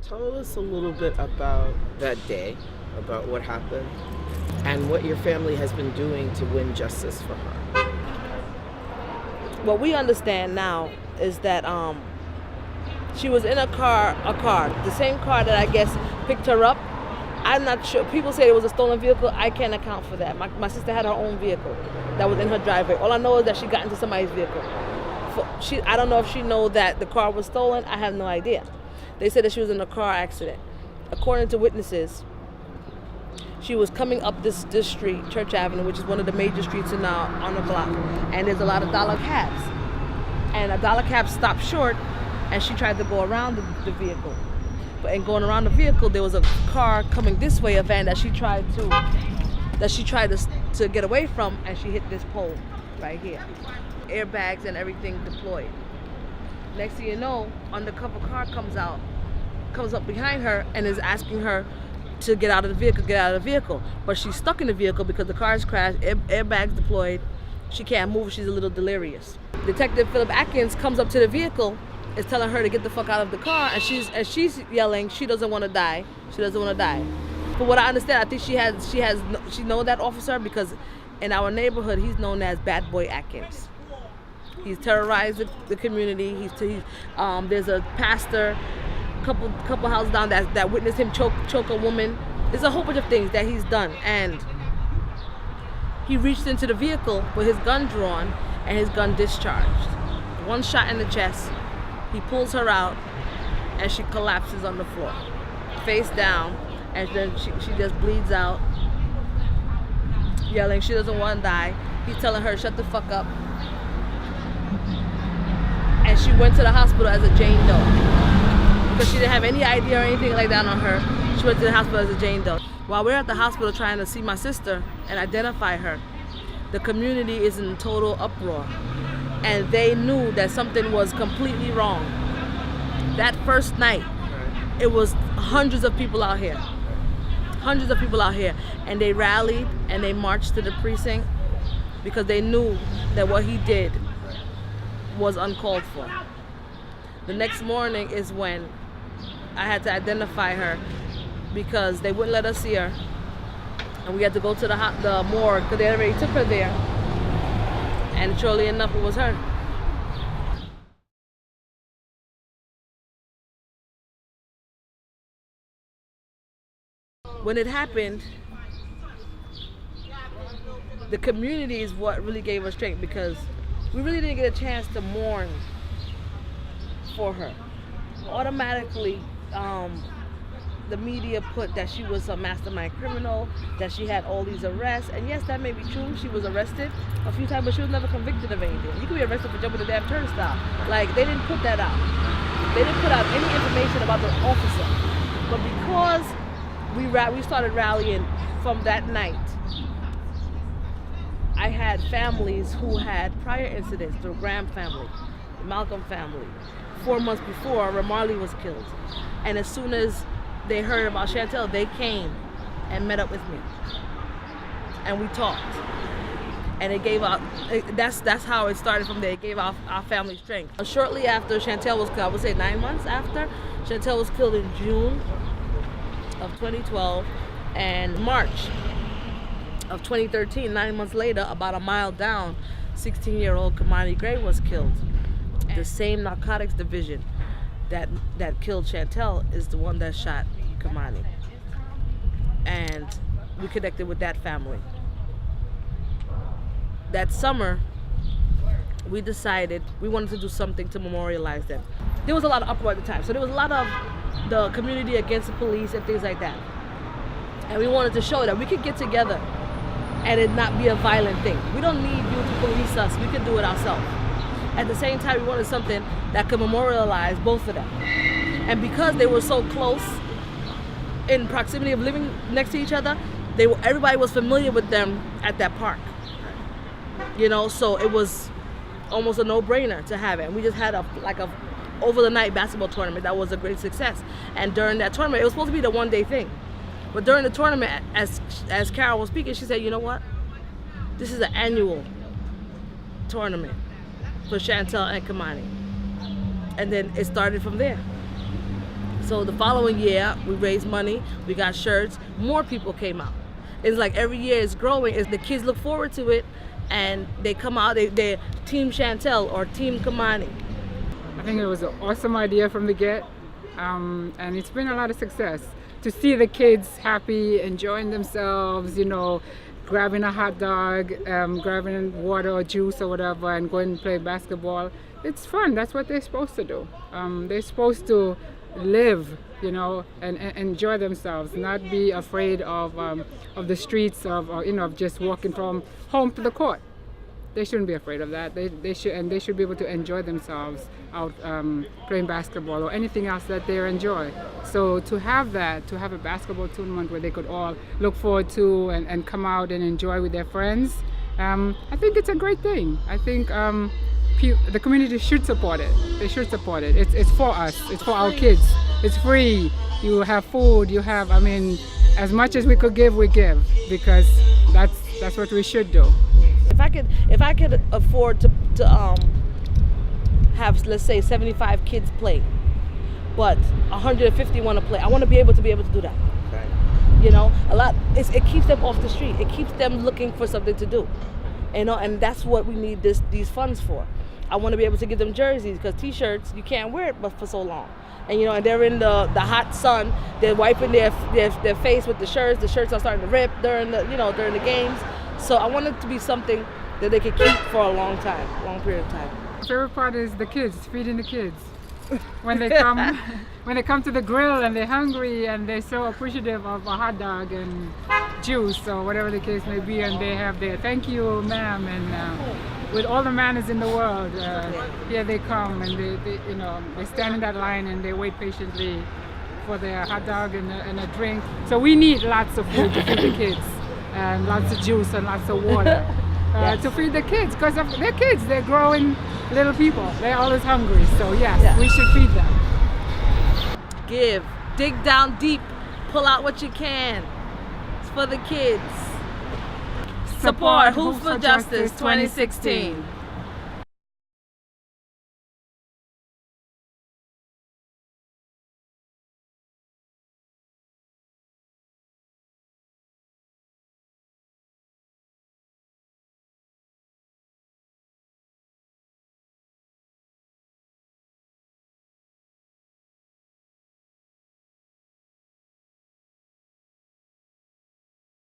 Tell us a little bit about that day, about what happened, and what your family has been doing to win justice for her. What we understand now is that she was in a car, the same car that I guess picked her up. I'm not sure. People say it was a stolen vehicle. I can't account for that. My sister had her own vehicle that was in her driveway. All I know is that she got into somebody's vehicle. I don't know if she know that the car was stolen. I have no idea. They said that she was in a car accident. According to witnesses, she was coming up this street, Church Avenue, which is one of the major streets on the block, and there's a lot of dollar cabs. And a dollar cab stopped short, and she tried to go around the vehicle. But in going around the vehicle, there was a car coming this way, a van that she tried to get away from, and she hit this pole right here. Airbags and everything deployed. Next thing you know, undercover car comes up behind her and is asking her to get out of the vehicle. But she's stuck in the vehicle because the car has crashed, airbags deployed. She can't move, she's a little delirious. Detective Philip Atkins comes up to the vehicle, is telling her to get the fuck out of the car, and she's yelling she doesn't want to die. She doesn't want to die. From what I understand, I think she know that officer because in our neighborhood he's known as Bad Boy Atkins. He's terrorized the community. There's a pastor, couple houses down that witnessed him choke a woman. There's a whole bunch of things that he's done, and he reached into the vehicle with his gun drawn and his gun discharged. One shot in the chest. He pulls her out, and she collapses on the floor, face down, and then she just bleeds out, yelling she doesn't want to die. He's telling her shut the fuck up. And she went to the hospital as a Jane Doe because she didn't have any idea or anything like that on her. She went to the hospital as a Jane Doe. While we're at the hospital trying to see my sister and identify her, the community is in total uproar, and they knew that something was completely wrong. That first night, it was hundreds of people out here, and they rallied and they marched to the precinct because they knew that what he did was uncalled for. The next morning is when I had to identify her because they wouldn't let us see her, and we had to go to the morgue because they already took her there, and surely enough, it was her. When it happened, the community is what really gave us strength because we really didn't get a chance to mourn for her. Automatically, the media put that she was a mastermind criminal, that she had all these arrests, and yes, that may be true. She was arrested a few times, but she was never convicted of anything. You could be arrested for jumping the damn turnstile. Like, they didn't put that out. They didn't put out any information about the officer. But because we started rallying from that night, I had families who had prior incidents, the Graham family, the Malcolm family. 4 months before, Ramarley was killed. And as soon as they heard about Shantel, they came and met up with me. And we talked. And it gave out, that's how it started from there. It gave our family strength. Shortly after Shantel was killed, I would say 9 months after, Shantel was killed in June of 2012, and March of 2013, 9 months later, about a mile down, 16-year-old Kimani Gray was killed. The same narcotics division that killed Shantel is the one that shot Kimani. And we connected with that family. That summer, we decided we wanted to do something to memorialize them. There was a lot of uproar at the time, so there was a lot of the community against the police and things like that. And we wanted to show that we could get together and it not be a violent thing. We don't need you to police us, we can do it ourselves. At the same time, we wanted something that could memorialize both of them. And because they were so close in proximity of living next to each other, everybody was familiar with them at that park. You know, so it was almost a no-brainer to have it. And we just had a over-the-night basketball tournament that was a great success. And during that tournament, it was supposed to be the one-day thing. But during the tournament, as Carol was speaking, she said, you know what? This is an annual tournament for Shantel and Kimani. And then it started from there. So So the following year, we raised money, we got shirts, more people came out. It's like every year it's growing, the kids look forward to it, and they come out, they're Team Shantel or Team Kimani. I think it was an awesome idea from the get, and it's been a lot of success. To see the kids happy, enjoying themselves, you know, grabbing a hot dog, grabbing water or juice or whatever, and going and play basketball. It's fun. That's what they're supposed to do. They're supposed to live, you know, and enjoy themselves, not be afraid of the streets, of just walking from home to the court. They shouldn't be afraid of that. They should be able to enjoy themselves out playing basketball or anything else that they enjoy. So to have a basketball tournament where they could all look forward to and come out and enjoy with their friends, I think it's a great thing. I think the community should support it. They should support it. It's for us. It's for our kids. It's free. You have food. You have, I mean, as much as we could give, we give, because that's what we should do. If I could afford to have, let's say, 75 kids play, but 150 want to play, I want to be able to do that. Right. You know, it keeps them off the street. It keeps them looking for something to do. You know, and that's what we need these funds for. I want to be able to give them jerseys, because t-shirts, you can't wear it but for so long. And you know, and they're in the hot sun, they're wiping their face with the shirts are starting to rip during the games. So I want it to be something that they can keep for a long period of time. My favorite part is the kids, feeding the kids. When they come to the grill and they're hungry and they're so appreciative of a hot dog and juice or whatever the case may be, and they have their "thank you, ma'am," and with all the manners in the world, here they come and they stand in that line and they wait patiently for their hot dog and a drink. So we need lots of food to feed the kids, and lots of juice and lots of water to feed the kids, because they're kids. They're growing little people. They're always hungry. So yes, we should feed them. Give, dig down deep, pull out what you can. It's for the kids. Support Who's for Justice 2016.